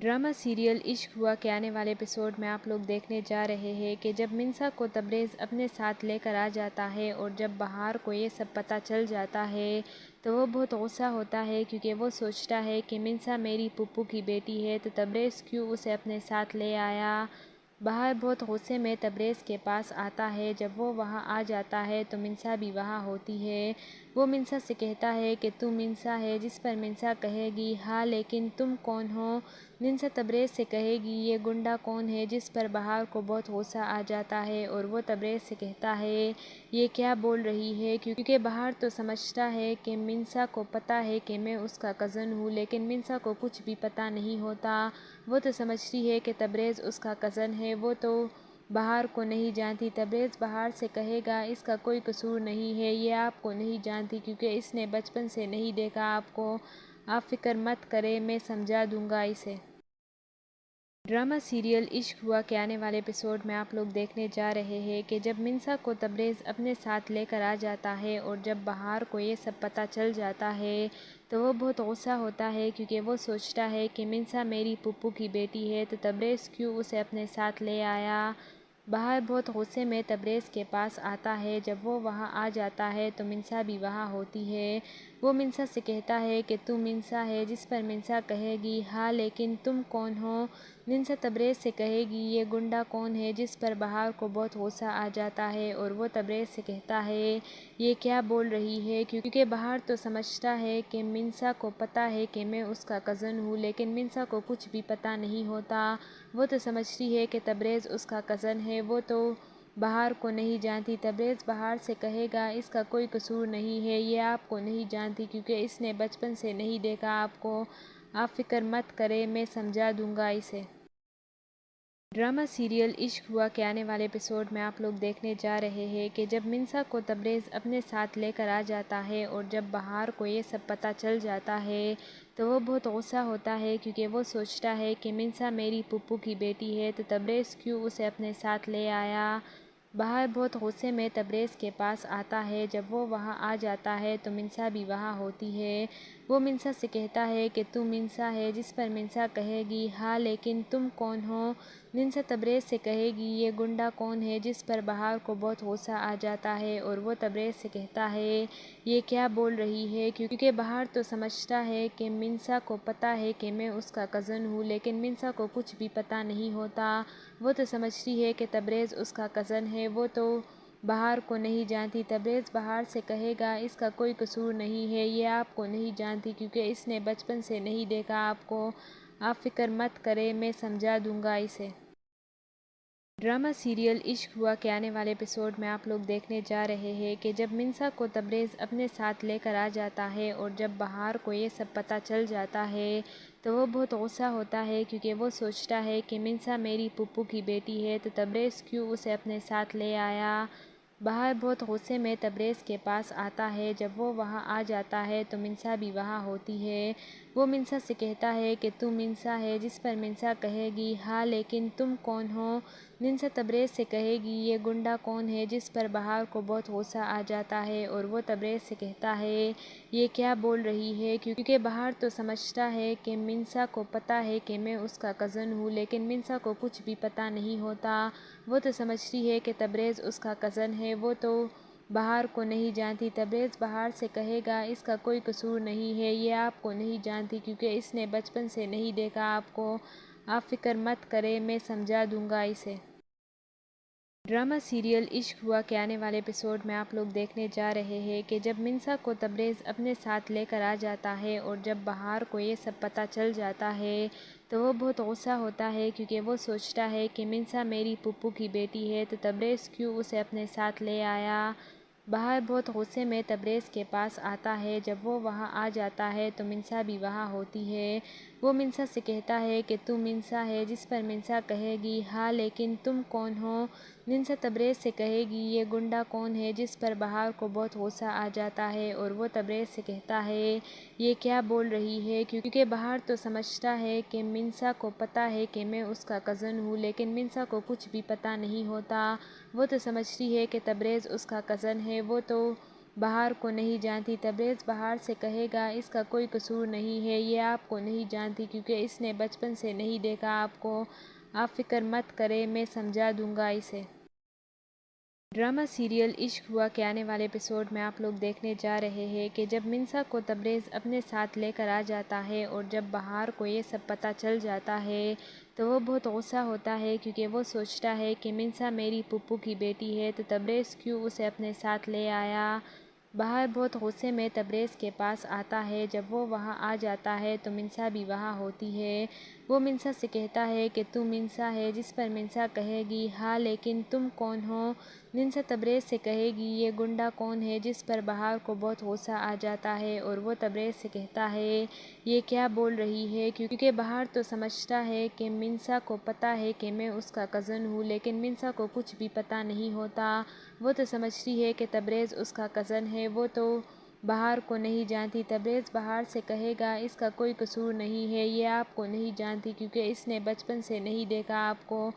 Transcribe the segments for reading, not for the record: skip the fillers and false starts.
Drama serial عشق ہوا کے آنے والے ایپیسوڈ میں آپ لوگ دیکھنے جا رہے ہیں کہ جب منسا کو تبریز اپنے ساتھ لے کر آ جاتا ہے اور جب بہار کو یہ سب پتہ چل جاتا ہے تو وہ بہت غصہ ہوتا ہے کیونکہ وہ سوچتا ہے کہ منسا میری پھپھو کی بیٹی ہے تو تبریز کیوں اسے اپنے ساتھ لے آیا۔ بہار بہت غصے میں تبریز کے پاس آتا ہے۔ جب وہ وہاں آ جاتا ہے تو منسا بھی وہاں ہوتی ہے۔ وہ منسا سے کہتا ہے کہ تم منسا ہے، جس پر منسا کہے گی ہاں لیکن تم کون ہو۔ منسا تبریز سے کہے گی یہ گنڈا کون ہے، جس پر بہار کو بہت غصہ آ جاتا ہے اور وہ تبریز سے کہتا ہے یہ کیا بول رہی ہے، کیونکہ بہار تو سمجھتا ہے کہ منسا کو پتہ ہے کہ میں اس کا کزن ہوں، لیکن منسا کو کچھ بھی پتہ نہیں ہوتا۔ وہ تو سمجھتی ہے کہ تبریز اس کا کزن ہے، وہ تو بہار کو نہیں جانتی۔ تبریز بہار سے کہے گا اس کا کوئی قصور نہیں ہے، یہ آپ کو نہیں جانتی کیونکہ اس نے بچپن سے نہیں دیکھا آپ کو۔ آپ فکر مت کریں، میں سمجھا دوں گا اسے۔ ڈرامہ سیریل عشق ہوا کے آنے والے ایپیسوڈ میں آپ لوگ دیکھنے جا رہے ہیں کہ جب منسا کو تبریز اپنے ساتھ لے کر آ جاتا ہے اور جب بہار کو یہ سب پتہ چل جاتا ہے تو وہ بہت غصہ ہوتا ہے کیونکہ وہ سوچتا ہے کہ منسا میری پھپھو کی بیٹی ہے تو تبریز کیوں اسے اپنے ساتھ لے آیا۔ بہار بہت غصے میں تبریز کے پاس آتا ہے۔ جب وہ وہاں آ جاتا ہے تو منسا بھی وہاں ہوتی ہے۔ وہ منسا سے کہتا ہے کہ تم منسا ہے، جس پر منسا کہے گی ہاں لیکن تم کون ہو۔ منسا تبریز سے کہے گی یہ گنڈا کون ہے، جس پر بہار کو بہت غصہ آ جاتا ہے اور وہ تبریز سے کہتا ہے یہ کیا بول رہی ہے، کیونکہ بہار تو سمجھتا ہے کہ منسا کو پتہ ہے کہ میں اس کا کزن ہوں، لیکن منسا کو کچھ بھی پتہ نہیں ہوتا۔ وہ تو سمجھتی ہے کہ تبریز اس کا کزن ہے، وہ تو بہار کو نہیں جانتی۔ تبریز بہار سے کہے گا اس کا کوئی قصور نہیں ہے، یہ آپ کو نہیں جانتی کیونکہ اس نے بچپن سے نہیں دیکھا آپ کو۔ آپ فکر مت کریں، میں سمجھا دوں گا اسے۔ ڈرامہ سیریل عشق ہوا کے آنے والے ایپیسوڈ میں آپ لوگ دیکھنے جا رہے ہیں کہ جب منسا کو تبریز اپنے ساتھ لے کر آ جاتا ہے اور جب بہار کو یہ سب پتہ چل جاتا ہے تو وہ بہت غصہ ہوتا ہے کیونکہ وہ سوچتا ہے کہ منسا میری پھپھو کی بیٹی ہے تو تبریز کیوں اسے اپنے ساتھ لے آیا۔ بہار بہت غصے میں تبریز کے پاس آتا ہے۔ جب وہ وہاں آ جاتا ہے تو منسا بھی وہاں ہوتی ہے۔ وہ منسا سے کہتا ہے کہ تم منسا ہے، جس پر منسا کہے گی ہاں لیکن تم کون ہو۔ منسا تبریز سے کہے گی یہ گنڈا کون ہے، جس پر بہار کو بہت غصہ آ جاتا ہے اور وہ تبریز سے کہتا ہے یہ کیا بول رہی ہے، کیونکہ بہار تو سمجھتا ہے کہ منسا کو پتہ ہے کہ میں اس کا کزن ہوں، لیکن منسا کو کچھ بھی پتہ نہیں ہوتا۔ وہ تو سمجھتی ہے کہ تبریز اس کا کزن ہے، وہ تو بہار کو نہیں جانتی۔ تبریز بہار سے کہے گا اس کا کوئی قصور نہیں ہے، یہ آپ کو نہیں جانتی کیونکہ اس نے بچپن سے نہیں دیکھا آپ کو۔ آپ فکر مت کریں، میں سمجھا دوں گا اسے۔ ڈرامہ سیریل عشق ہوا کے آنے والے ایپیسوڈ میں آپ لوگ دیکھنے جا رہے ہیں کہ جب منسا کو تبریز اپنے ساتھ لے کر آ جاتا ہے اور جب بہار کو یہ سب پتہ چل جاتا ہے تو وہ بہت غصہ ہوتا ہے کیونکہ وہ سوچتا ہے کہ منسا میری پھپھو کی بیٹی ہے تو تبریز کیوں اسے اپنے ساتھ لے آیا۔ بہار بہت غصے میں تبریز کے پاس آتا ہے۔ جب وہ وہاں آ جاتا ہے تو منسا بھی وہاں ہوتی ہے۔ وہ منسا سے کہتا ہے کہ تم منسا ہے، جس پر منسا کہے گی ہاں لیکن تم کون ہو۔ منسا تبریز سے کہے گی یہ گنڈا کون ہے، جس پر بہار کو بہت غصہ آ جاتا ہے اور وہ تبریز سے کہتا ہے یہ کیا بول رہی ہے، کیونکہ بہار تو سمجھتا ہے کہ منسا کو پتہ ہے کہ میں اس کا کزن ہوں، لیکن منسا کو کچھ بھی پتہ نہیں ہوتا۔ وہ تو سمجھتی ہے کہ تبریز اس کا کزن ہے، وہ تو بہار کو نہیں جانتی۔ تبریز بہار سے کہے گا اس کا کوئی قصور نہیں ہے، یہ آپ کو نہیں جانتی کیونکہ اس نے بچپن سے نہیں دیکھا آپ کو۔ آپ فکر مت کریں، میں سمجھا دوں گا اسے۔ ڈرامہ سیریل عشق ہوا کے آنے والے ایپیسوڈ میں آپ لوگ دیکھنے جا رہے ہیں کہ جب منسا کو تبریز اپنے ساتھ لے کر آ جاتا ہے اور جب بہار کو یہ سب پتہ چل جاتا ہے تو وہ بہت غصہ ہوتا ہے کیونکہ وہ سوچتا ہے کہ منسا میری پھپھو کی بیٹی ہے تو تبریز کیوں اسے اپنے ساتھ لے آیا۔ بہار بہت غصے میں تبریز کے پاس آتا ہے۔ جب وہ وہاں آ جاتا ہے تو منسا بھی وہاں ہوتی ہے۔ وہ منسا سے کہتا ہے کہ تم منسا ہے، جس پر منسا کہے گی ہاں لیکن تم کون ہو۔ منسا تبریز سے کہے گی یہ گنڈا کون ہے، جس پر بہار کو بہت غصہ آ جاتا ہے اور وہ تبریز سے کہتا ہے یہ کیا بول رہی ہے، کیونکہ بہار تو سمجھتا ہے کہ منسا کو پتہ ہے کہ میں اس کا کزن ہوں، لیکن منسا کو کچھ بھی پتہ نہیں ہوتا۔ وہ تو سمجھتی ہے کہ تبریز اس کا کزن ہے، وہ تو بہار کو نہیں جانتی۔ تبریز بہار سے کہے گا اس کا کوئی قصور نہیں ہے، یہ آپ کو نہیں جانتی کیونکہ اس نے بچپن سے نہیں دیکھا آپ کو۔ آپ فکر مت کریں، میں سمجھا دوں گا اسے۔ ڈرامہ سیریل عشق ہوا کے آنے والے ایپیسوڈ میں آپ لوگ دیکھنے جا رہے ہیں کہ جب منسا کو تبریز اپنے ساتھ لے کر آ جاتا ہے اور جب بہار کو یہ سب پتہ چل جاتا ہے تو وہ بہت غصہ ہوتا ہے کیونکہ وہ سوچتا ہے کہ منسا میری پھپھو کی بیٹی ہے تو تبریز کیوں اسے اپنے ساتھ لے آیا۔ بہار بہت غصے میں تبریز کے پاس آتا ہے۔ جب وہ وہاں آ جاتا ہے تو منسا بھی وہاں ہوتی ہے۔ وہ منسا سے کہتا ہے کہ تم منسا ہے، جس پر منسا کہے گی ہاں لیکن تم کون ہو۔ منسا تبریز سے کہے گی یہ گنڈا کون ہے، جس پر بہار کو بہت غصہ آ جاتا ہے اور وہ تبریز سے کہتا ہے یہ کیا بول رہی ہے، کیونکہ بہار تو سمجھتا ہے کہ منسا کو پتہ ہے کہ میں اس کا کزن ہوں، لیکن منسا کو کچھ بھی پتہ نہیں ہوتا۔ وہ تو سمجھتی ہے کہ تبریز اس کا کزن ہے، وہ تو بہار کو نہیں جانتی۔ تبریز بہار سے کہے گا اس کا کوئی قصور نہیں ہے، یہ آپ کو نہیں جانتی کیونکہ اس نے بچپن سے نہیں دیکھا آپ کو۔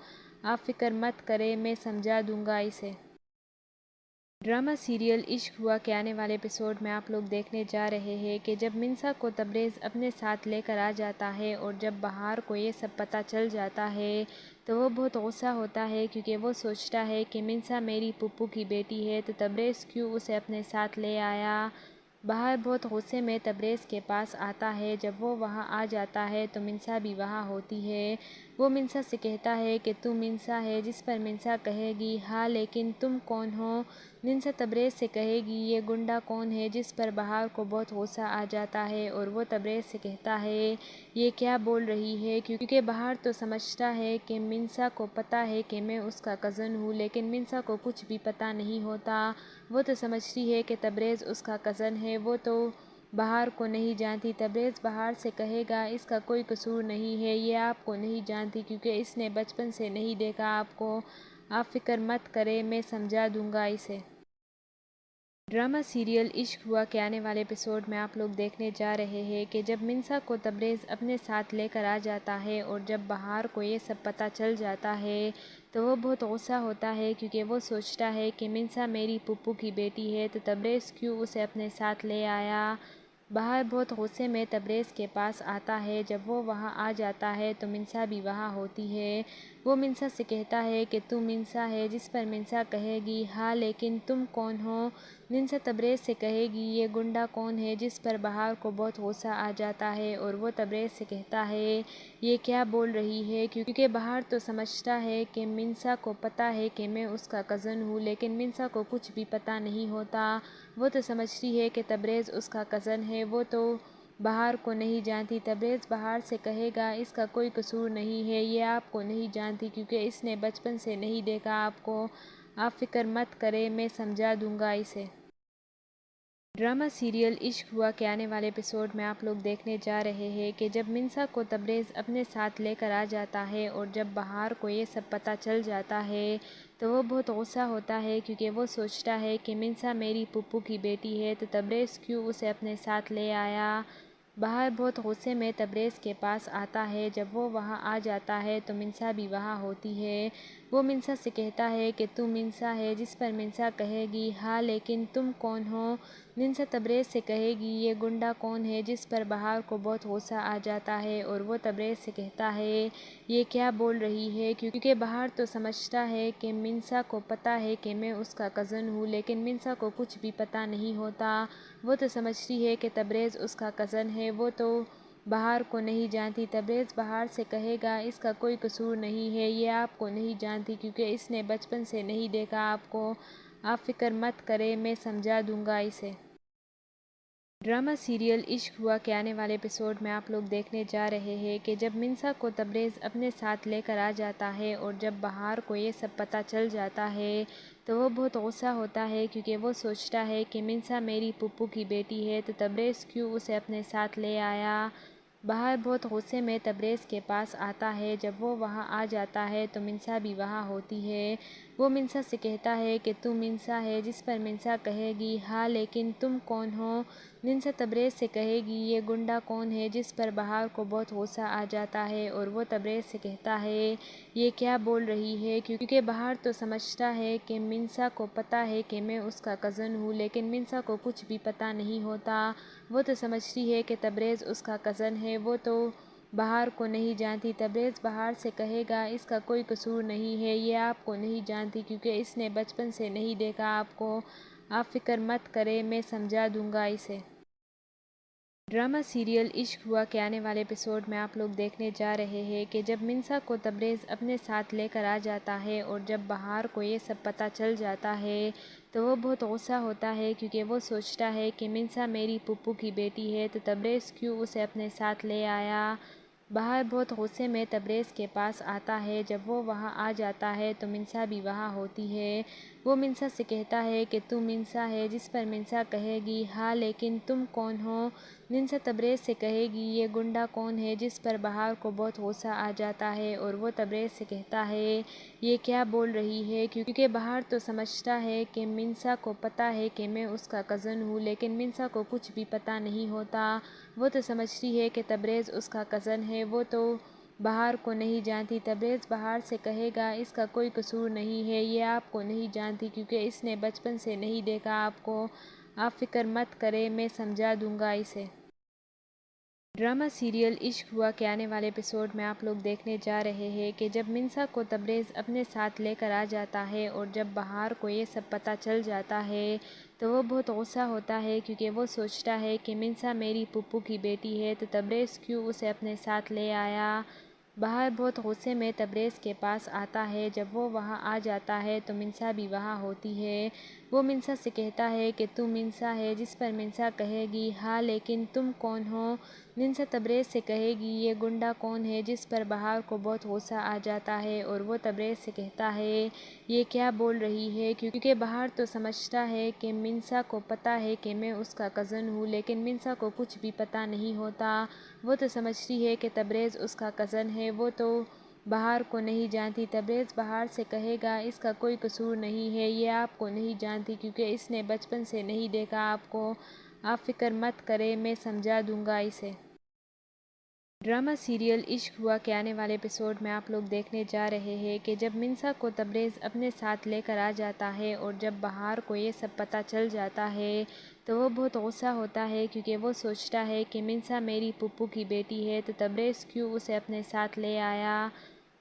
آپ فکر مت کریں، میں سمجھا دوں گا اسے۔ ڈرامہ سیریل عشق ہوا کے آنے والے ایپیسوڈ میں آپ لوگ دیکھنے جا رہے ہیں کہ جب منسا کو تبریز اپنے ساتھ لے کر آ جاتا ہے اور جب بہار کو یہ سب پتہ چل جاتا ہے تو وہ بہت غصہ ہوتا ہے کیونکہ وہ سوچتا ہے کہ منسا میری پھپھو کی بیٹی ہے تو تبریز کیوں اسے اپنے ساتھ لے آیا۔ بہار بہت غصے میں تبریز کے پاس آتا ہے۔ جب وہ وہاں آ جاتا ہے تو منسا بھی وہاں ہوتی ہے۔ وہ منسا سے کہتا ہے کہ تم منسا ہے، جس پر منسا کہے گی ہاں لیکن تم کون ہو۔ منسا تبریز سے کہے گی یہ گنڈا کون ہے، جس پر بہار کو بہت غصہ آ جاتا ہے اور وہ تبریز سے کہتا ہے یہ کیا بول رہی ہے، کیونکہ بہار تو سمجھتا ہے کہ منسا کو پتہ ہے کہ میں اس کا کزن ہوں، لیکن منسا کو کچھ بھی پتہ نہیں ہوتا۔ وہ تو سمجھتی ہے کہ تبریز اس کا کزن ہے، وہ تو بہار کو نہیں جانتی۔ تبریز بہار سے کہے گا اس کا کوئی قصور نہیں ہے، یہ آپ کو نہیں جانتی کیونکہ اس نے بچپن سے نہیں دیکھا آپ کو۔ آپ فکر مت کریں، میں سمجھا دوں گا اسے۔ ڈرامہ سیریل عشق ہوا کے آنے والے ایپیسوڈ میں آپ لوگ دیکھنے جا رہے ہیں کہ جب منسا کو تبریز اپنے ساتھ لے کر آ جاتا ہے اور جب بہار کو یہ سب پتہ چل جاتا ہے تو وہ بہت غصہ ہوتا ہے کیونکہ وہ سوچتا ہے کہ منسا میری پھپھو کی بیٹی ہے تو تبریز کیوں اسے اپنے ساتھ لے آیا۔ بہار بہت غصے میں تبریز کے پاس آتا ہے۔ جب وہ وہاں آ جاتا ہے تو منسا بھی وہاں ہوتی ہے۔ وہ منسا سے کہتا ہے کہ تم منسا ہے، جس پر منسا کہے گی ہاں لیکن تم کون ہو۔ منسا تبریز سے کہے گی یہ گنڈا کون ہے، جس پر بہار کو بہت غصہ آ جاتا ہے اور وہ تبریز سے کہتا ہے یہ کیا بول رہی ہے، کیونکہ بہار تو سمجھتا ہے کہ منسا کو پتہ ہے کہ میں اس کا کزن ہوں، لیکن منسا کو کچھ بھی پتہ نہیں ہوتا۔ وہ تو سمجھتی ہے کہ تبریز اس کا کزن ہے، وہ تو بہار کو نہیں جانتی۔ تبریز بہار سے کہے گا اس کا کوئی قصور نہیں ہے، یہ آپ کو نہیں جانتی کیونکہ اس نے بچپن سے نہیں دیکھا آپ کو۔ آپ فکر مت کریں، میں سمجھا دوں گا اسے۔ ڈرامہ سیریل عشق ہوا کے آنے والے ایپیسوڈ میں آپ لوگ دیکھنے جا رہے ہیں کہ جب منسا کو تبریز اپنے ساتھ لے کر آ جاتا ہے اور جب بہار کو یہ سب پتہ چل جاتا ہے تو وہ بہت غصہ ہوتا ہے کیونکہ وہ سوچتا ہے کہ منسا میری پھپھو کی بیٹی ہے تو تبریز کیوں اسے اپنے ساتھ لے آیا۔ بہار بہت غصے میں تبریز کے پاس آتا ہے۔ جب وہ وہاں آ جاتا ہے تو منسا بھی وہاں ہوتی ہے۔ وہ منسا سے کہتا ہے کہ تم منسا ہے، جس پر منسا کہے گی ہاں لیکن تم کون ہو۔ منسا تبریز سے کہے گی یہ گنڈا کون ہے، جس پر بہار کو بہت غصہ آ جاتا ہے اور وہ تبریز سے کہتا ہے یہ کیا بول رہی ہے، کیونکہ بہار تو سمجھتا ہے کہ منسا کو پتہ ہے کہ میں اس کا کزن ہوں، لیکن منسا کو کچھ بھی پتہ نہیں ہوتا۔ وہ تو سمجھتی ہے کہ تبریز اس کا کزن ہے، وہ تو بہار کو نہیں جانتی۔ تبریز بہار سے کہے گا اس کا کوئی قصور نہیں ہے، یہ آپ کو نہیں جانتی کیونکہ اس نے بچپن سے نہیں دیکھا آپ کو۔ آپ فکر مت کریں، میں سمجھا دوں گا اسے۔ ڈرامہ سیریل عشق ہوا کے آنے والے ایپیسوڈ میں آپ لوگ دیکھنے جا رہے ہیں کہ جب منسا کو تبریز اپنے ساتھ لے کر آ جاتا ہے اور جب بہار کو یہ سب پتہ چل جاتا ہے تو وہ بہت غصہ ہوتا ہے کیونکہ وہ سوچتا ہے کہ منسا میری پھپھو کی بیٹی ہے تو تبریز کیوں اسے اپنے ساتھ لے آیا۔ بہار بہت غصے میں تبریز کے پاس آتا ہے۔ جب وہ وہاں آ جاتا ہے تو منسا بھی وہاں ہوتی ہے۔ وہ منسا سے کہتا ہے کہ تو منسا ہے، جس پر منسا کہے گی ہاں لیکن تم کون ہو؟ منسا تبریز سے کہے گی یہ گنڈا کون ہے، جس پر بہار کو بہت غصہ آ جاتا ہے اور وہ تبریز سے کہتا ہے یہ کیا بول رہی ہے، کیونکہ بہار تو سمجھتا ہے کہ منسا کو پتہ ہے کہ میں اس کا کزن ہوں، لیکن منسا کو کچھ بھی پتہ نہیں ہوتا۔ وہ تو سمجھتی ہے کہ تبریز اس کا کزن ہے، وہ تو بہار کو نہیں جانتی۔ تبریز بہار سے کہے گا اس کا کوئی قصور نہیں ہے، یہ آپ کو نہیں جانتی کیونکہ اس نے بچپن سے نہیں دیکھا آپ کو۔ آپ فکر مت کریں، میں سمجھا دوں گا اسے۔ ڈرامہ سیریل عشق ہوا کے آنے والے ایپیسوڈ میں آپ لوگ دیکھنے جا رہے ہیں کہ جب منسا کو تبریز اپنے ساتھ لے کر آ جاتا ہے اور جب بہار کو یہ سب پتہ چل جاتا ہے تو وہ بہت غصہ ہوتا ہے، کیونکہ وہ سوچتا ہے کہ منسا میری پھپھو کی بیٹی ہے تو تبریز کیوں اسے اپنے ساتھ لے آیا۔ بہار بہت غصے میں تبریز کے پاس آتا ہے۔ جب وہ وہاں آ جاتا ہے تو منسا بھی وہاں ہوتی ہے۔ وہ منسا سے کہتا ہے کہ تو منسا ہے، جس پر منسا کہے گی ہاں لیکن تم کون ہو؟ منسا تبریز سے کہے گی یہ گنڈا کون ہے، جس پر بہار کو بہت غصہ آ جاتا ہے اور وہ تبریز سے کہتا ہے یہ کیا بول رہی ہے، کیونکہ بہار تو سمجھتا ہے کہ منسا کو پتہ ہے کہ میں اس کا کزن ہوں، لیکن منسا کو کچھ بھی پتہ نہیں ہوتا۔ وہ تو سمجھتی ہے کہ تبریز اس کا کزن ہے، وہ تو بہار کو نہیں جانتی۔ تبریز بہار سے کہے گا اس کا کوئی قصور نہیں ہے، یہ آپ کو نہیں جانتی کیونکہ اس نے بچپن سے نہیں دیکھا آپ کو۔ آپ فکر مت کریں، میں سمجھا دوں گا اسے۔ ڈرامہ سیریل عشق ہوا کے آنے والے ایپیسوڈ میں آپ لوگ دیکھنے جا رہے ہیں کہ جب منسا کو تبریز اپنے ساتھ لے کر آ جاتا ہے اور جب بہار کو یہ سب پتہ چل جاتا ہے تو وہ بہت غصہ ہوتا ہے، کیونکہ وہ سوچتا ہے کہ منسا میری پھپھو کی بیٹی ہے تو تبریز کیوں اسے اپنے ساتھ لے آیا۔ بہار بہت غصے میں تبریز کے پاس آتا ہے۔ جب وہ وہاں آ جاتا ہے تو منسا بھی وہاں ہوتی ہے۔ وہ منسا سے کہتا ہے کہ تو منسا ہے، جس پر منسا کہے گی ہاں لیکن تم کون ہو؟ منسا تبریز سے کہے گی یہ گنڈا کون ہے، جس پر بہار کو بہت غصہ آ جاتا ہے اور وہ تبریز سے کہتا ہے یہ کیا بول رہی ہے، کیونکہ بہار تو سمجھتا ہے کہ منسا کو پتہ ہے کہ میں اس کا کزن ہوں، لیکن منسا کو کچھ بھی پتہ نہیں ہوتا۔ وہ تو سمجھتی ہے کہ تبریز اس کا کزن ہے، وہ تو بہار کو نہیں جانتی۔ تبریز بہار سے کہے گا اس کا کوئی قصور نہیں ہے، یہ آپ کو نہیں جانتی کیونکہ اس نے بچپن سے نہیں دیکھا آپ کو۔ آپ فکر مت کریں، میں سمجھا دوں گا اسے۔ ڈرامہ سیریل عشق ہوا کے آنے والے ایپیسوڈ میں آپ لوگ دیکھنے جا رہے ہیں کہ جب منسا کو تبریز اپنے ساتھ لے کر آ جاتا ہے اور جب بہار کو یہ سب پتہ چل جاتا ہے تو وہ بہت غصہ ہوتا ہے، کیونکہ وہ سوچتا ہے کہ منسا میری پھپھو کی بیٹی ہے تو تبریز کیوں اسے اپنے ساتھ لے آیا۔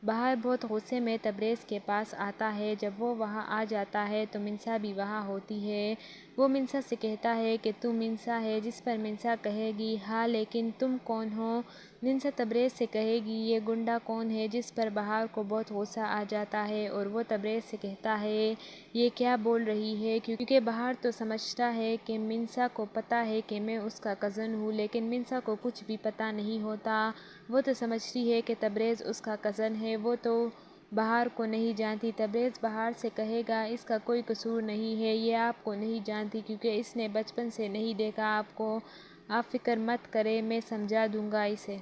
بہار بہت غصے میں تبریز کے پاس آتا ہے۔ جب وہ وہاں آ جاتا ہے تو منسا بھی وہاں ہوتی ہے۔ وہ منسا سے کہتا ہے کہ تو منسا ہے، جس پر منسا کہے گی ہاں لیکن تم کون ہو؟ منسا تبریز سے کہے گی یہ گنڈا کون ہے، جس پر بہار کو بہت غصہ آ جاتا ہے اور وہ تبریز سے کہتا ہے یہ کیا بول رہی ہے، کیونکہ بہار تو سمجھتا ہے کہ منسا کو پتہ ہے کہ میں اس کا کزن ہوں، لیکن منسا کو کچھ بھی پتہ نہیں ہوتا۔ وہ تو سمجھتی ہے کہ تبریز اس کا کزن ہے، وہ تو بہار کو نہیں جانتی۔ تبریز بہار سے کہے گا اس کا کوئی قصور نہیں ہے، یہ آپ کو نہیں جانتی کیونکہ اس نے بچپن سے نہیں دیکھا آپ کو۔ آپ فکر مت کریں، میں سمجھا دوں گا اسے۔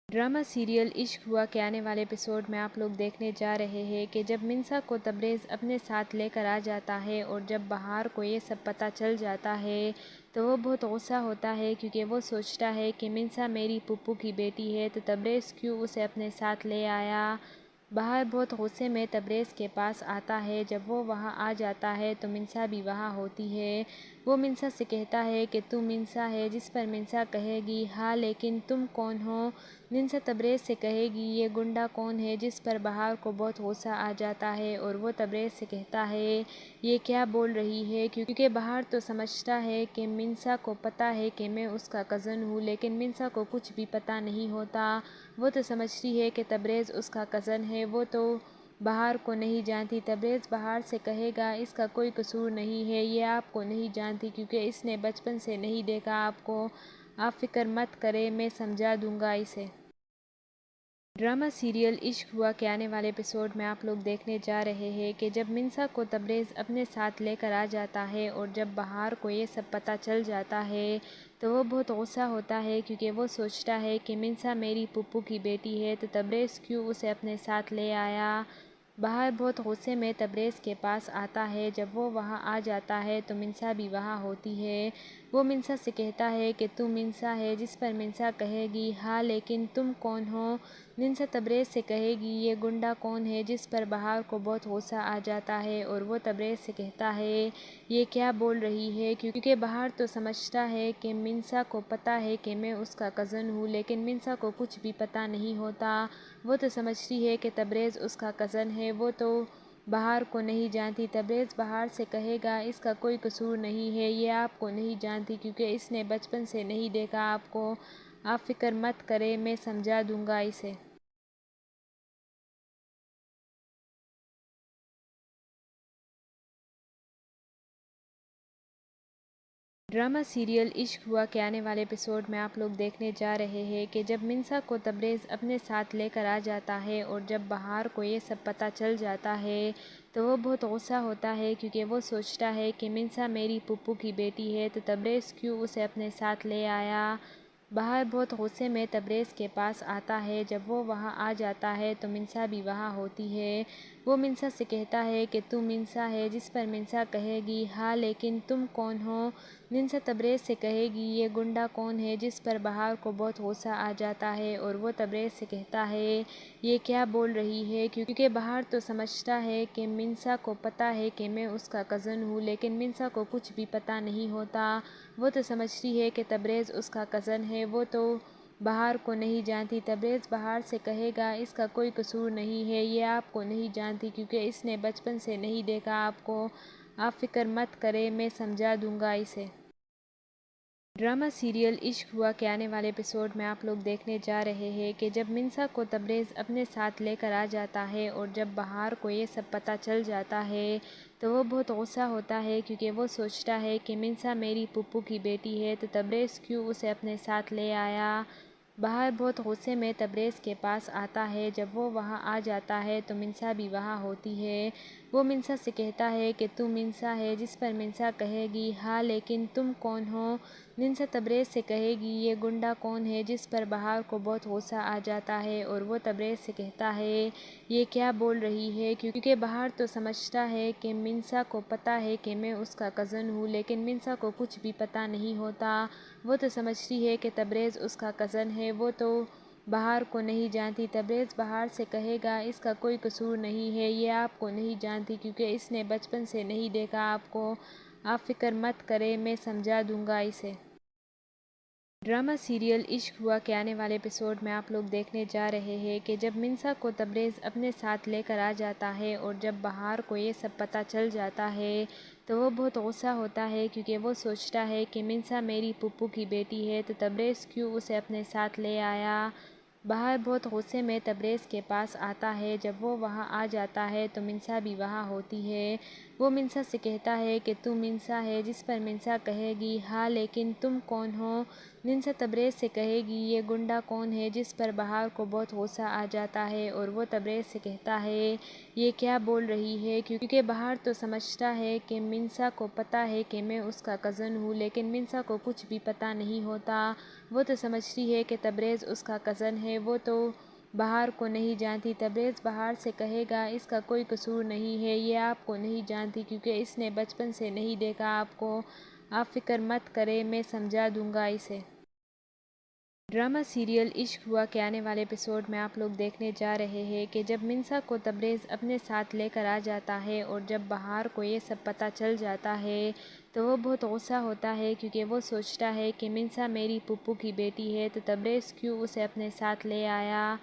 ڈرامہ سیریل عشق ہوا کے آنے والے ایپیسوڈ میں آپ لوگ دیکھنے جا رہے ہیں کہ جب منسا کو تبریز اپنے ساتھ لے کر آ جاتا ہے اور جب بہار کو یہ سب پتہ چل جاتا ہے تو وہ بہت غصہ ہوتا ہے، کیونکہ وہ سوچتا ہے کہ منسا میری پھپھو کی بیٹی ہے تو تبریز کیوں اسے اپنے ساتھ لے آیا۔ بہار بہت غصے میں تبریز کے پاس آتا ہے۔ جب وہ وہاں آ جاتا ہے تو منسا بھی وہاں ہوتی ہے۔ وہ منسا سے کہتا ہے کہ تو منسا ہے، جس پر منسا کہے گی ہاں لیکن تم کون ہو؟ منسا تبریز سے کہے گی یہ گنڈا کون ہے، جس پر بہار کو بہت غصہ آ جاتا ہے اور وہ تبریز سے کہتا ہے یہ کیا بول رہی ہے، کیونکہ بہار تو سمجھتا ہے کہ منسا کو پتہ ہے کہ میں اس کا کزن ہوں، لیکن منسا کو کچھ بھی پتہ نہیں ہوتا۔ وہ تو سمجھتی ہے کہ تبریز اس کا کزن ہے، وہ تو بہار کو نہیں جانتی۔ تبریز بہار سے کہے گا اس کا کوئی قصور نہیں ہے، یہ آپ کو نہیں جانتی کیونکہ اس نے بچپن سے نہیں دیکھا آپ کو۔ آپ فکر مت کریں، میں سمجھا دوں گا اسے۔ ڈرامہ سیریل عشق ہوا کے آنے والے ایپیسوڈ میں آپ لوگ دیکھنے جا رہے ہیں کہ جب منسا کو تبریز اپنے ساتھ لے کر آ جاتا ہے اور جب بہار کو یہ سب پتہ چل جاتا ہے تو وہ بہت غصہ ہوتا ہے، کیونکہ وہ سوچتا ہے کہ منسا میری پھپھو کی بیٹی ہے تو تبریز کیوں اسے اپنے ساتھ لے آیا۔ بہار بہت غصے میں تبریز کے پاس آتا ہے۔ جب وہ وہاں آ جاتا ہے تو منسا بھی وہاں ہوتی ہے۔ وہ منسا سے کہتا ہے کہ تو منسا ہے، جس پر منسا کہے گی ہاں لیکن تم کون ہو؟ منسا تبریز سے کہے گی یہ گنڈا کون ہے، جس پر بہار کو بہت غصہ آ جاتا ہے اور وہ تبریز سے کہتا ہے یہ کیا بول رہی ہے، کیونکہ بہار تو سمجھتا ہے کہ منسا کو پتہ ہے کہ میں اس کا کزن ہوں، لیکن منسا کو کچھ بھی پتہ نہیں ہوتا۔ وہ تو سمجھتی ہے کہ تبریز اس کا کزن ہے، وہ تو بہار کو نہیں جانتی۔ تبریز بہار سے کہے گا اس کا کوئی قصور نہیں ہے، یہ آپ کو نہیں جانتی کیونکہ اس نے بچپن سے نہیں دیکھا آپ کو۔ آپ فکر مت کریں، میں سمجھا دوں گا اسے۔ ڈرامہ سیریل عشق ہوا کے آنے والے ایپیسوڈ میں آپ لوگ دیکھنے جا رہے ہیں کہ جب منسا کو تبریز اپنے ساتھ لے کر آ جاتا ہے اور جب بہار کو یہ سب پتہ چل جاتا ہے تو وہ بہت غصہ ہوتا ہے، کیونکہ وہ سوچتا ہے کہ منسا میری پھپھو کی بیٹی ہے تو تبریز کیوں اسے اپنے ساتھ لے آیا۔ بہار بہت غصے میں تبریز کے پاس آتا ہے۔ جب وہ وہاں آ جاتا ہے تو منسا بھی وہاں ہوتی ہے۔ وہ منسا سے کہتا ہے کہ تو منسا ہے، جس پر منسا کہے گی ہاں لیکن تم کون ہو؟ منسا تبریز سے کہے گی یہ گنڈا کون ہے، جس پر بہار کو بہت غصہ آ جاتا ہے اور وہ تبریز سے کہتا ہے یہ کیا بول رہی ہے، کیونکہ بہار تو سمجھتا ہے کہ منسا کو پتہ ہے کہ میں اس کا کزن ہوں، لیکن منسا کو کچھ بھی پتہ نہیں ہوتا۔ وہ تو سمجھتی ہے کہ تبریز اس کا کزن ہے، وہ تو بہار کو نہیں جانتی۔ تبریز بہار سے کہے گا اس کا کوئی قصور نہیں ہے، یہ آپ کو نہیں جانتی کیونکہ اس نے بچپن سے نہیں دیکھا آپ کو۔ آپ فکر مت کریں، میں سمجھا دوں گا اسے۔ ڈرامہ سیریل عشق ہوا کے آنے والے ایپیسوڈ میں آپ لوگ دیکھنے جا رہے ہیں کہ جب منسا کو تبریز اپنے ساتھ لے کر آ جاتا ہے اور جب بہار کو یہ سب پتہ چل جاتا ہے تو وہ بہت غصہ ہوتا ہے، کیونکہ وہ سوچتا ہے کہ منسا میری پھپھو کی بیٹی ہے تو تبریز کیوں اسے اپنے ساتھ لے آیا۔ بہار بہت غصے میں تبریز کے پاس آتا ہے۔ جب وہ وہاں آ جاتا ہے تو منسا بھی وہاں ہوتی ہے۔ وہ منسا سے کہتا ہے کہ تو منسا ہے، جس پر منسا کہے گی ہاں لیکن تم کون ہو؟ منسا تبریز سے کہے گی یہ گنڈا کون ہے، جس پر بہار کو بہت غصہ آ جاتا ہے اور وہ تبریز سے کہتا ہے یہ کیا بول رہی ہے، کیونکہ بہار تو سمجھتا ہے کہ منسا کو پتہ ہے کہ میں اس کا کزن ہوں، لیکن منسا کو کچھ بھی پتہ نہیں ہوتا۔ وہ تو سمجھتی ہے کہ تبریز اس کا کزن ہے، وہ تو بہار کو نہیں جانتی۔ تبریز بہار سے کہے گا اس کا کوئی قصور نہیں ہے، یہ آپ کو نہیں جانتی کیونکہ اس نے بچپن سے نہیں دیکھا آپ کو۔ آپ فکر مت کریں، میں سمجھا دوں گا اسے۔ ڈرامہ سیریل عشق ہوا کے آنے والے ایپیسوڈ میں آپ لوگ دیکھنے جا رہے ہیں کہ جب منسا کو تبریز اپنے ساتھ لے کر آ جاتا ہے اور جب بہار کو یہ سب پتہ چل جاتا ہے تو وہ بہت غصہ ہوتا ہے، کیونکہ وہ سوچتا ہے کہ منسا میری پھپھو کی بیٹی ہے تو تبریز کیوں اسے اپنے ساتھ لے آیا۔ بہار بہت غصے میں تبریز کے پاس آتا ہے۔ جب وہ وہاں آ جاتا ہے تو منسا بھی وہاں ہوتی ہے۔ وہ منسا سے کہتا ہے کہ تو منسا ہے، جس پر منسا کہے گی ہاں لیکن تم کون ہو؟ منسا تبریز سے کہے گی یہ گنڈا کون ہے، جس پر بہار کو بہت غصہ آ جاتا ہے اور وہ تبریز سے کہتا ہے یہ کیا بول رہی ہے، کیونکہ بہار تو سمجھتا ہے کہ منسا کو پتہ ہے کہ میں اس کا کزن ہوں، لیکن منسا کو کچھ بھی پتہ نہیں ہوتا۔ وہ تو سمجھتی ہے کہ تبریز اس کا کزن ہے، وہ تو بہار کو نہیں جانتی۔ تبریز بہار سے کہے گا اس کا کوئی قصور نہیں ہے، یہ آپ کو نہیں جانتی کیونکہ اس نے بچپن سے نہیں دیکھا آپ کو۔ آپ فکر مت کریں، میں سمجھا دوں گا اسے۔ ڈرامہ سیریل عشق ہوا کے آنے والے ایپیسوڈ میں آپ لوگ دیکھنے جا رہے ہیں کہ جب منسا کو تبریز اپنے ساتھ لے کر آ جاتا ہے اور جب بہار کو یہ سب پتہ چل جاتا ہے تو وہ بہت غصہ ہوتا ہے، کیونکہ وہ سوچتا ہے کہ منسا میری پھپھو کی بیٹی ہے تو تبریز کیوں اسے اپنے ساتھ لے آیا۔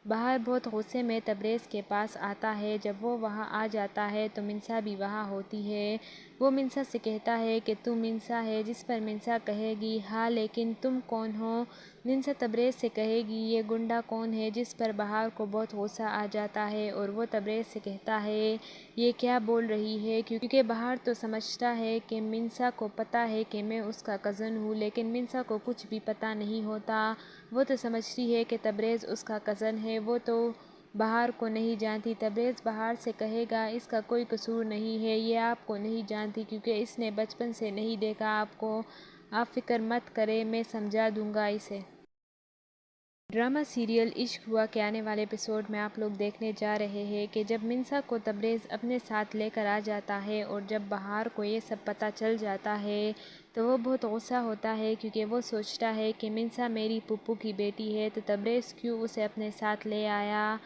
بہار بہت غصے میں تبریز کے پاس آتا ہے۔ جب وہ وہاں آ جاتا ہے تو منسا بھی وہاں ہوتی ہے۔ وہ منسا سے کہتا ہے کہ تو منسا ہے، جس پر منسا کہے گی ہاں لیکن تم کون ہو؟ منسا تبریز سے کہے گی یہ گنڈا کون ہے، جس پر بہار کو بہت غصہ آ جاتا ہے اور وہ تبریز سے کہتا ہے یہ کیا بول رہی ہے، کیونکہ بہار تو سمجھتا ہے کہ منسا کو پتہ ہے کہ میں اس کا کزن ہوں، لیکن منسا کو کچھ بھی پتہ نہیں ہوتا۔ وہ تو سمجھتی ہے کہ تبریز اس کا کزن ہے، وہ تو بہار کو نہیں جانتی۔ تبریز بہار سے کہے گا اس کا کوئی قصور نہیں ہے، یہ آپ کو نہیں جانتی کیونکہ اس نے بچپن سے نہیں دیکھا آپ کو۔ آپ فکر مت کریں، میں سمجھا دوں گا اسے۔ ڈرامہ سیریل عشق ہوا کے آنے والے ایپیسوڈ میں آپ لوگ دیکھنے جا رہے ہیں کہ جب منسا کو تبریز اپنے ساتھ لے کر آ جاتا ہے اور جب بہار کو یہ سب پتہ چل جاتا ہے تو وہ بہت غصہ ہوتا ہے، کیونکہ وہ سوچتا ہے کہ منسا میری پھپھو کی بیٹی ہے تو تبریز کیوں اسے اپنے ساتھ لے آیا۔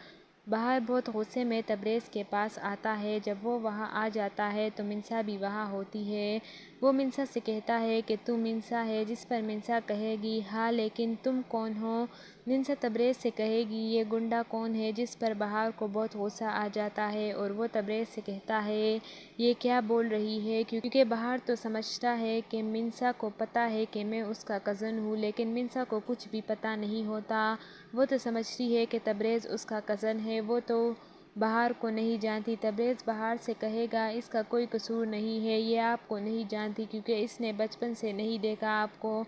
بہار بہت غصے میں تبریز کے پاس آتا ہے۔ جب وہ وہاں آ جاتا ہے تو منسا بھی وہاں ہوتی ہے۔ وہ منسا سے کہتا ہے کہ تم منسا ہے، جس پر منسا کہے گی ہاں لیکن تم کون ہو۔ منسا تبریز سے کہے گی یہ گنڈا کون ہے، جس پر بہار کو بہت غصہ آ جاتا ہے اور وہ تبریز سے کہتا ہے یہ کیا بول رہی ہے، کیونکہ بہار تو سمجھتا ہے کہ منسا کو پتہ ہے کہ میں اس کا کزن ہوں، لیکن منسا کو کچھ بھی پتہ نہیں ہوتا۔ وہ تو سمجھتی ہے کہ تبریز اس کا کزن ہے، وہ تو بہار کو نہیں جانتی۔ تبریز بہار سے کہے گا اس کا کوئی قصور نہیں ہے، یہ آپ کو نہیں جانتی کیونکہ اس نے بچپن سے نہیں دیکھا آپ کو۔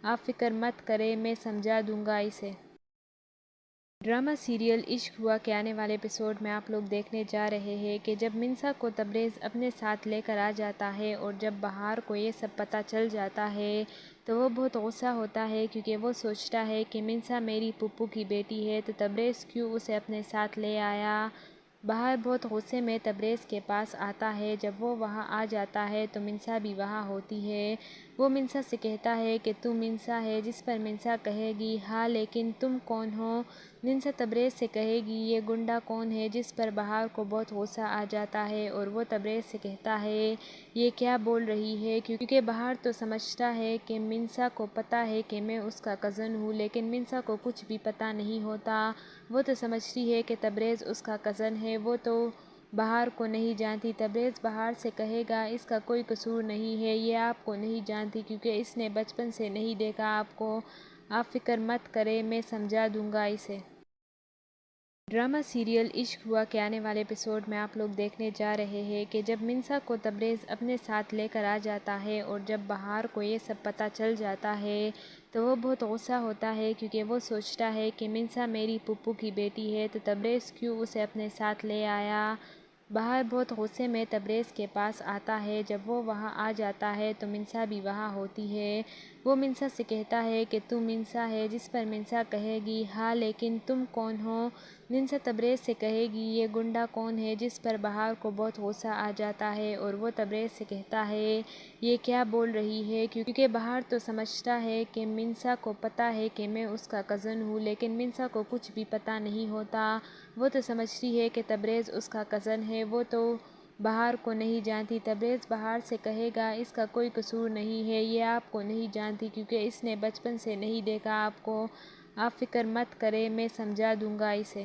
آپ فکر مت کریں، میں سمجھا دوں گا اسے۔ ڈرامہ سیریل عشق ہوا کے آنے والے ایپیسوڈ میں آپ لوگ دیکھنے جا رہے ہیں کہ جب منسا کو تبریز اپنے ساتھ لے کر آ جاتا ہے اور جب بہار کو یہ سب پتہ چل جاتا ہے تو وہ بہت غصہ ہوتا ہے، کیونکہ وہ سوچتا ہے کہ منسا میری پھپھو کی بیٹی ہے تو تبریز کیوں اسے اپنے ساتھ لے آیا۔ بہار بہت غصے میں تبریز کے پاس آتا ہے۔ جب وہ وہاں آ جاتا ہے تو منسا بھی وہاں ہوتی ہے۔ وہ منسا سے کہتا ہے کہ تم منسا ہے، جس پر منسا کہے گی ہاں لیکن تم کون ہو۔ منسا تبریز سے کہے گی یہ گنڈا کون ہے، جس پر بہار کو بہت غصہ آ جاتا ہے اور وہ تبریز سے کہتا ہے یہ کیا بول رہی ہے، کیونکہ بہار تو سمجھتا ہے کہ منسا کو پتہ ہے کہ میں اس کا کزن ہوں، لیکن منسا کو کچھ بھی پتہ نہیں ہوتا۔ وہ تو سمجھتی ہے کہ تبریز اس کا کزن ہے، وہ تو بہار کو نہیں جانتی۔ تبریز بہار سے کہے گا اس کا کوئی قصور نہیں ہے، یہ آپ کو نہیں جانتی کیونکہ اس نے بچپن سے نہیں دیکھا آپ کو۔ آپ فکر مت کریں، میں سمجھا دوں گا اسے۔ ڈرامہ سیریل عشق ہوا کے آنے والے ایپیسوڈ میں آپ لوگ دیکھنے جا رہے ہیں کہ جب منسا کو تبریز اپنے ساتھ لے کر آ جاتا ہے اور جب بہار کو یہ سب پتہ چل جاتا ہے تو وہ بہت غصہ ہوتا ہے، کیونکہ وہ سوچتا ہے کہ منسا میری پھپھو کی بیٹی ہے تو تبریز کیوں اسے اپنے ساتھ لے آیا۔ بہار بہت غصے میں تبریز کے پاس آتا ہے۔ جب وہ وہاں آ جاتا ہے تو منسا بھی وہاں ہوتی ہے۔ وہ منسا سے کہتا ہے کہ تم منسا ہے، جس پر منسا کہے گی ہاں لیکن تم کون ہو۔ منسا تبریز سے کہے گی یہ گنڈا کون ہے، جس پر بہار کو بہت غصہ آ جاتا ہے اور وہ تبریز سے کہتا ہے یہ کیا بول رہی ہے، کیونکہ بہار تو سمجھتا ہے کہ منسا کو پتہ ہے کہ میں اس کا کزن ہوں، لیکن منسا کو کچھ بھی پتہ نہیں ہوتا۔ وہ تو سمجھتی ہے کہ تبریز اس کا کزن ہے، وہ تو بہار کو نہیں جانتی۔ تبریز بہار سے کہے گا اس کا کوئی قصور نہیں ہے، یہ آپ کو نہیں جانتی کیونکہ اس نے بچپن سے نہیں دیکھا آپ کو۔ آپ فکر مت کریں، میں سمجھا دوں گا اسے۔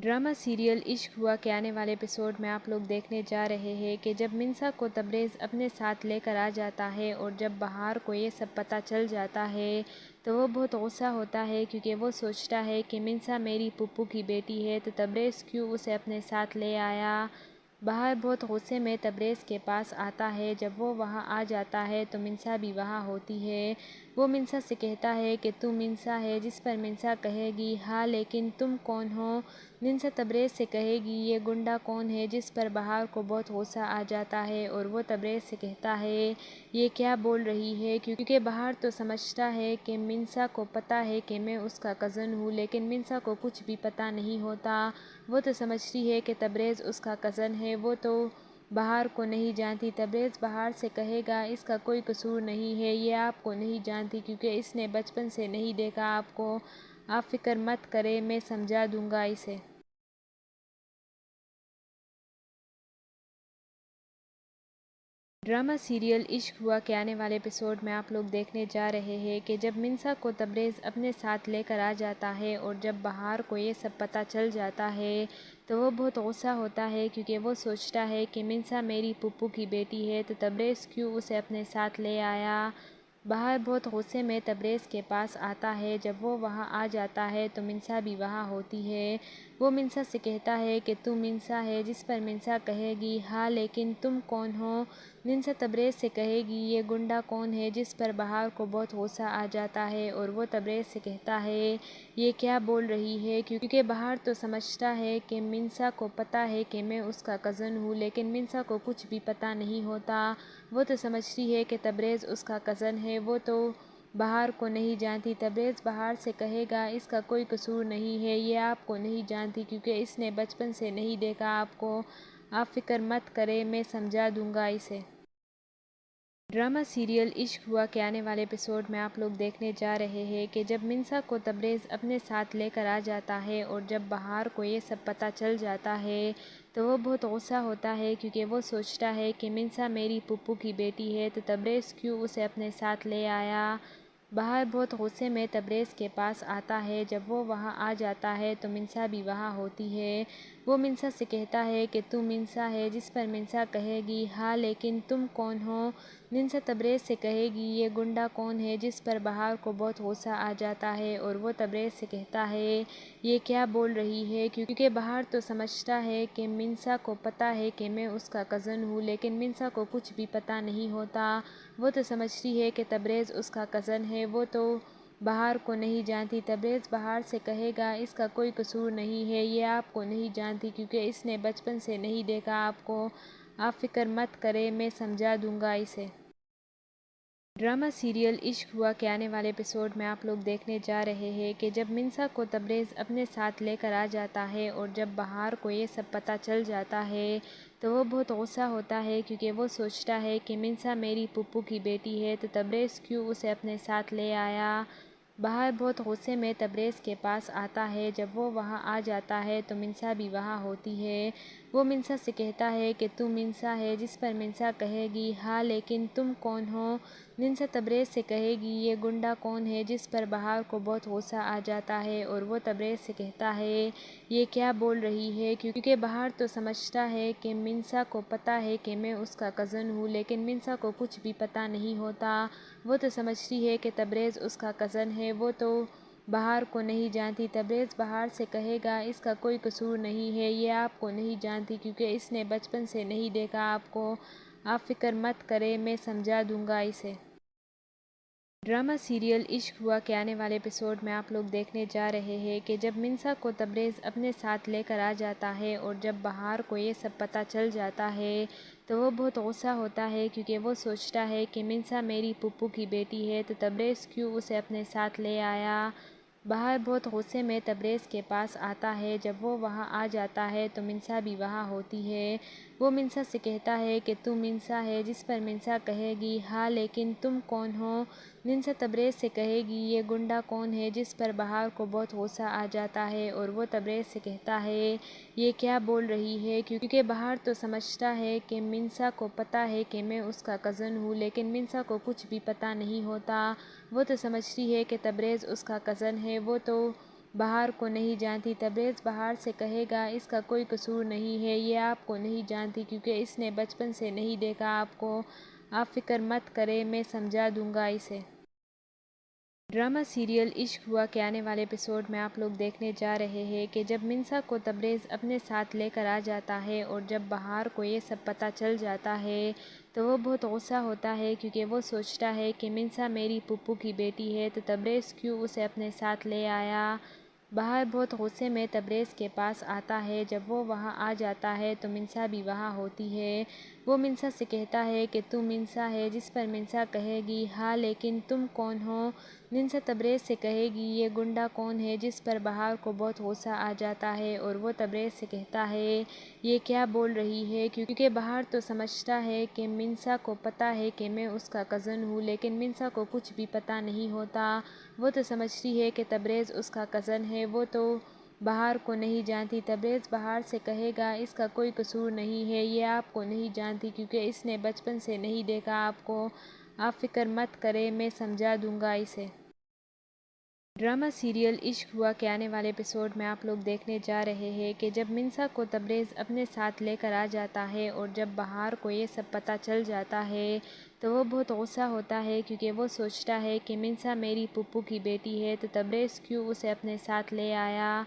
ڈرامہ سیریل عشق ہوا کے آنے والے ایپیسوڈ میں آپ لوگ دیکھنے جا رہے ہیں کہ جب منسا کو تبریز اپنے ساتھ لے کر آ جاتا ہے اور جب بہار کو یہ سب پتہ چل جاتا ہے تو وہ بہت غصہ ہوتا ہے، کیونکہ وہ سوچتا ہے کہ منسا میری پھپھو کی بیٹی ہے تو تبریز کیوں اسے اپنے ساتھ لے آیا۔ بہار بہت غصے میں تبریز کے پاس آتا ہے۔ جب وہ وہاں آ جاتا ہے تو منسا بھی وہاں ہوتی ہے۔ وہ منسا سے کہتا ہے کہ تم منسا ہے، جس پر منسا کہے گی ہاں لیکن تم کون ہو۔ منسا تبریز سے کہے گی یہ گنڈا کون ہے، جس پر بہار کو بہت غصہ آ جاتا ہے اور وہ تبریز سے کہتا ہے یہ کیا بول رہی ہے، کیونکہ بہار تو سمجھتا ہے کہ منسا کو پتہ ہے کہ میں اس کا کزن ہوں، لیکن منسا کو کچھ بھی پتہ نہیں ہوتا۔ وہ تو سمجھتی ہے کہ تبریز اس کا کزن ہے، وہ تو بہار کو نہیں جانتی۔ تبریز بہار سے کہے گا اس کا کوئی قصور نہیں ہے، یہ آپ کو نہیں جانتی کیونکہ اس نے بچپن سے نہیں دیکھا آپ کو۔ آپ فکر مت کریں، میں سمجھا دوں گا اسے۔ ڈرامہ سیریل عشق ہوا کے آنے والے ایپیسوڈ میں آپ لوگ دیکھنے جا رہے ہیں کہ جب منسا کو تبریز اپنے ساتھ لے کر آ جاتا ہے اور جب بہار کو یہ سب پتہ چل جاتا ہے تو وہ بہت غصہ ہوتا ہے، کیونکہ وہ سوچتا ہے کہ منسا میری پھپھو کی بیٹی ہے تو تبریز کیوں اسے اپنے ساتھ لے آیا۔ بہار بہت غصے میں تبریز کے پاس آتا ہے۔ جب وہ وہاں آ جاتا ہے تو منسا بھی وہاں ہوتی ہے۔ وہ منسا سے کہتا ہے کہ تم منسا ہے، جس پر منسا کہے گی ہاں لیکن تم کون ہو۔ منسا تبریز سے کہے گی یہ گنڈا کون ہے، جس پر بہار کو بہت غصہ آ جاتا ہے اور وہ تبریز سے کہتا ہے یہ کیا بول رہی ہے، کیونکہ بہار تو سمجھتا ہے کہ منسا کو پتہ ہے کہ میں اس کا کزن ہوں، لیکن منسا کو کچھ بھی پتہ نہیں ہوتا۔ وہ تو سمجھتی ہے کہ تبریز اس کا کزن ہے، وہ تو بہار کو نہیں جانتی۔ تبریز بہار سے کہے گا اس کا کوئی قصور نہیں ہے، یہ آپ کو نہیں جانتی کیونکہ اس نے بچپن سے نہیں دیکھا آپ کو۔ آپ فکر مت کریں، میں سمجھا دوں گا اسے۔ ڈرامہ سیریل عشق ہوا کے آنے والے ایپیسوڈ میں آپ لوگ دیکھنے جا رہے ہیں کہ جب منسا کو تبریز اپنے ساتھ لے کر آ جاتا ہے اور جب بہار کو یہ سب پتہ چل جاتا ہے تو وہ بہت غصہ ہوتا ہے کیونکہ وہ سوچتا ہے کہ منسا میری پھپھو کی بیٹی ہے تو تبریز کیوں اسے اپنے ساتھ لے آیا۔ بہار بہت غصے میں تبریز کے پاس آتا ہے۔ جب وہ وہاں آ جاتا ہے تو منسا بھی وہاں ہوتی ہے۔ وہ منسا سے کہتا ہے کہ تم منسا ہے، جس پر منسا کہے گی ہاں لیکن تم کون ہو۔ منسا تبریز سے کہے گی یہ گنڈا کون ہے، جس پر بہار کو بہت غصہ آ جاتا ہے اور وہ تبریز سے کہتا ہے یہ کیا بول رہی ہے، کیونکہ بہار تو سمجھتا ہے کہ منسا کو پتہ ہے کہ میں اس کا کزن ہوں، لیکن منسا کو کچھ بھی پتہ نہیں ہوتا۔ وہ تو سمجھتی ہے کہ تبریز اس کا کزن ہے، وہ تو بہار کو نہیں جانتی۔ تبریز بہار سے کہے گا اس کا کوئی قصور نہیں ہے، یہ آپ کو نہیں جانتی کیونکہ اس نے بچپن سے نہیں دیکھا آپ کو۔ آپ فکر مت کریں، میں سمجھا دوں گا اسے۔ ڈرامہ سیریل عشق ہوا کے آنے والے ایپیسوڈ میں آپ لوگ دیکھنے جا رہے ہیں کہ جب منسا کو تبریز اپنے ساتھ لے کر آ جاتا ہے اور جب بہار کو یہ سب پتہ چل جاتا ہے تو وہ بہت غصہ ہوتا ہے کیونکہ وہ سوچتا ہے کہ منسا میری پھپھو کی بیٹی ہے تو تبریز کیوں اسے اپنے ساتھ لے آیا۔ بہار بہت غصے میں تبریز کے پاس آتا ہے۔ جب وہ وہاں آ جاتا ہے تو منسا بھی وہاں ہوتی ہے۔ وہ منسا سے کہتا ہے کہ تم منسا ہے، جس پر منسا کہے گی ہاں لیکن تم کون ہو۔ منسا تبریز سے کہے گی یہ گنڈا کون ہے، جس پر بہار کو بہت غصہ آ جاتا ہے اور وہ تبریز سے کہتا ہے یہ کیا بول رہی ہے، کیونکہ بہار تو سمجھتا ہے کہ منسا کو پتہ ہے کہ میں اس کا کزن ہوں، لیکن منسا کو کچھ بھی پتہ نہیں ہوتا۔ وہ تو سمجھتی ہے کہ تبریز اس کا کزن ہے، وہ تو بہار کو نہیں جانتی۔ تبریز بہار سے کہے گا اس کا کوئی قصور نہیں ہے، یہ آپ کو نہیں جانتی کیونکہ اس نے بچپن سے نہیں دیکھا آپ کو۔ آپ فکر مت کریں، میں سمجھا دوں گا اسے۔ ڈرامہ سیریل عشق ہوا کے آنے والے ایپیسوڈ میں آپ لوگ دیکھنے جا رہے ہیں کہ جب منسا کو تبریز اپنے ساتھ لے کر آ جاتا ہے اور جب بہار کو یہ سب پتہ چل جاتا ہے تو وہ بہت غصہ ہوتا ہے کیونکہ وہ سوچتا ہے کہ منسا میری پھپھو کی بیٹی ہے تو تبریز کیوں اسے اپنے ساتھ لے آیا۔ بہار بہت غصے میں تبریز کے پاس آتا ہے۔ جب وہ وہاں آ جاتا ہے تو منسا بھی وہاں ہوتی ہے۔ وہ منسا سے کہتا ہے کہ تم منسا ہے، جس پر منسا کہے گی ہاں لیکن تم کون ہو۔ منسا تبریز سے کہے گی یہ گنڈا کون ہے، جس پر بہار کو بہت غصہ آ جاتا ہے اور وہ تبریز سے کہتا ہے یہ کیا بول رہی ہے، کیونکہ بہار تو سمجھتا ہے کہ منسا کو پتہ ہے کہ میں اس کا کزن ہوں، لیکن منسا کو کچھ بھی پتہ نہیں ہوتا۔ وہ تو سمجھتی ہے کہ تبریز اس کا کزن ہے، وہ تو بہار کو نہیں جانتی۔ تبریز بہار سے کہے گا اس کا کوئی قصور نہیں ہے، یہ آپ کو نہیں جانتی کیونکہ اس نے بچپن سے نہیں دیکھا آپ کو۔ آپ فکر مت کریں، میں سمجھا دوں گا اسے۔ ڈرامہ سیریل عشق ہوا کے آنے والے ایپیسوڈ میں آپ لوگ دیکھنے جا رہے ہیں کہ جب منسا کو تبریز اپنے ساتھ لے کر آ جاتا ہے اور جب بہار کو یہ سب پتہ چل جاتا ہے تو وہ بہت غصہ ہوتا ہے کیونکہ وہ سوچتا ہے کہ منسا میری پھپھو کی بیٹی ہے تو تبریز کیوں اسے اپنے ساتھ لے آیا۔ بہار بہت غصے میں تبریز کے پاس آتا ہے۔ جب وہ وہاں آ جاتا ہے تو منسا بھی وہاں ہوتی ہے۔ وہ منسا سے کہتا ہے کہ تم منسا ہے، جس پر منسا کہے گی ہاں لیکن تم کون ہو۔ منسا تبریز سے کہے گی یہ گنڈا کون ہے، جس پر بہار کو بہت غصہ آ جاتا ہے اور وہ تبریز سے کہتا ہے یہ کیا بول رہی ہے، کیونکہ بہار تو سمجھتا ہے کہ منسا کو پتہ ہے کہ میں اس کا کزن ہوں، لیکن منسا کو کچھ بھی پتہ نہیں ہوتا۔ وہ تو سمجھتی ہے کہ تبریز اس کا کزن ہے، وہ تو بہار کو نہیں جانتی۔ تبریز بہار سے کہے گا اس کا کوئی قصور نہیں ہے، یہ آپ کو نہیں جانتی کیونکہ اس نے بچپن سے نہیں دیکھا آپ کو۔ آپ فکر مت کریں، میں سمجھا دوں گا اسے۔ ڈرامہ سیریل عشق ہوا کے آنے والے ایپیسوڈ میں آپ لوگ دیکھنے جا رہے ہیں کہ جب منسا کو تبریز اپنے ساتھ لے کر آ جاتا ہے اور جب بہار کو یہ سب پتہ چل جاتا ہے تو وہ بہت غصہ ہوتا ہے کیونکہ وہ سوچتا ہے کہ منسا میری پھپھو کی بیٹی ہے تو تبریز کیوں اسے اپنے ساتھ لے آیا۔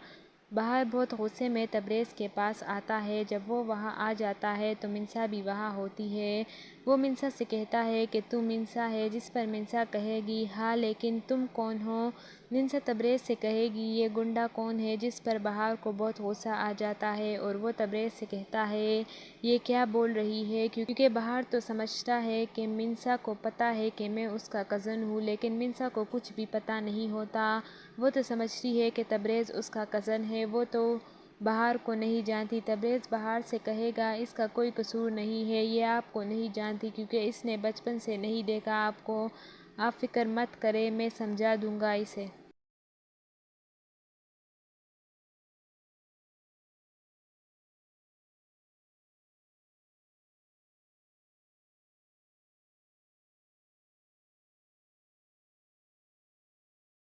بہار بہت غصے میں تبریز کے پاس آتا ہے۔ جب وہ وہاں آ جاتا ہے تو منسا بھی وہاں ہوتی ہے۔ وہ منسا سے کہتا ہے کہ تم منسا ہے، جس پر منسا کہے گی ہاں لیکن تم کون ہو؟ منسا تبریز سے کہے گی یہ گنڈا کون ہے، جس پر بہار کو بہت غصہ آ جاتا ہے اور وہ تبریز سے کہتا ہے یہ کیا بول رہی ہے، کیونکہ بہار تو سمجھتا ہے کہ منسا کو پتہ ہے کہ میں اس کا کزن ہوں، لیکن منسا کو کچھ بھی پتہ نہیں ہوتا۔ وہ تو سمجھتی ہے کہ تبریز اس کا کزن ہے، وہ تو بہار کو نہیں جانتی۔ تبریز بہار سے کہے گا اس کا کوئی قصور نہیں ہے، یہ آپ کو نہیں جانتی کیونکہ اس نے بچپن سے نہیں دیکھا آپ کو، آپ فکر مت کریں میں سمجھا دوں گا اسے۔